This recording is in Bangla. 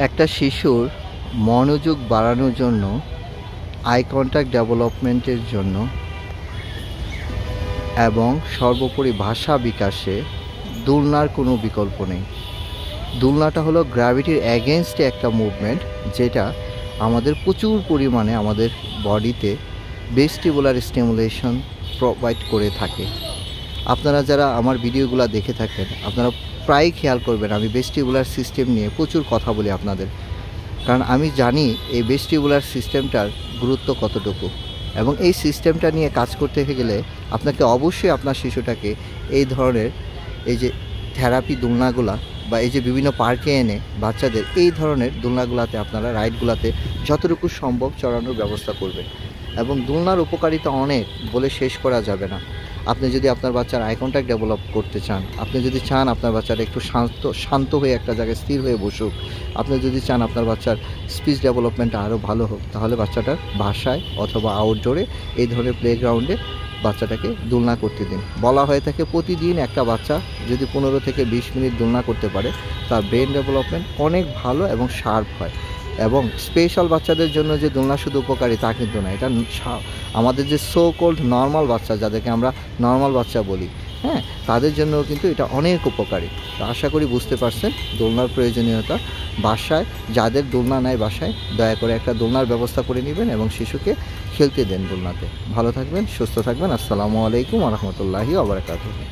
একটা শিশুর মনোযোগ বাড়ানোর জন্য, আই কন্ট্যাক্ট ডেভেলপমেন্টের জন্য এবং সর্বোপরি ভাষা বিকাশে দোলনার কোনো বিকল্প নেই। দোলনাটা হলো গ্র্যাভিটির অ্যাগেনস্টে একটা মুভমেন্ট, যেটা আমাদের প্রচুর পরিমাণে আমাদের বডিতে ভেস্টিবুলার স্টিমুলেশন প্রোভাইড করে থাকে। আপনারা যারা আমার ভিডিওগুলো দেখে থাকেন, আপনারা প্রায় খেয়াল করবেন আমি ভেস্টিবুলার সিস্টেম নিয়ে প্রচুর কথা বলি আপনাদের, কারণ আমি জানি এই ভেস্টিবুলার সিস্টেমটার গুরুত্ব কতটুকু, এবং এই সিস্টেমটা নিয়ে কাজ করতে গেলে আপনাকে অবশ্যই আপনার শিশুটাকে এই ধরনের এই যে থেরাপি দোলনাগুলা বা এই যে বিভিন্ন পার্কে এনে বাচ্চাদের এই ধরনের দোলনাগুলাতে আপনারা রাইডগুলাতে যতটুকু সম্ভব চড়ানোর ব্যবস্থা করবেন। এবং দোলনার উপকারিতা অনেক, বলে শেষ করা যাবে না। আপনি যদি আপনার বাচ্চার আই কন্ট্যাক্ট ডেভেলপ করতে চান, আপনি যদি চান আপনার বাচ্চারা একটু শান্ত হয়ে একটা জায়গায় স্থির হয়ে বসুক, আপনি যদি চান আপনার বাচ্চার স্পিচ ডেভেলপমেন্টটা আরও ভালো হোক, তাহলে বাচ্চাটার বাসায় অথবা আউটডোরে এই ধরনের প্লেগ্রাউন্ডে বাচ্চাটাকে দোলনা করতে দিন। বলা হয়ে থাকে প্রতিদিন একটা বাচ্চা যদি 15 থেকে 20 মিনিট দোলনা করতে পারে, তার ব্রেন ডেভেলপমেন্ট অনেক ভালো এবং শার্প হয়। এবং স্পেশাল বাচ্চাদের জন্য যে দোলনা শুধু উপকারী তা কিন্তু না, এটা আমাদের যে সো কল্ড নর্মাল বাচ্চা, যাদেরকে আমরা নর্মাল বাচ্চা বলি, হ্যাঁ, তাদের জন্যও কিন্তু এটা অনেক উপকারী। তো আশা করি বুঝতে পারছেন দোলনার প্রয়োজনীয়তা। বাসায় যাদের দোলনা নেয়, বাসায় দয়া করে একটা দোলনার ব্যবস্থা করে নেবেন এবং শিশুকে খেলতে দেন দোলনাতে। ভালো থাকবেন, সুস্থ থাকবেন। আসসালামু আলাইকুম ওয়া রাহমাতুল্লাহি ওয়া বারাকাতুহু।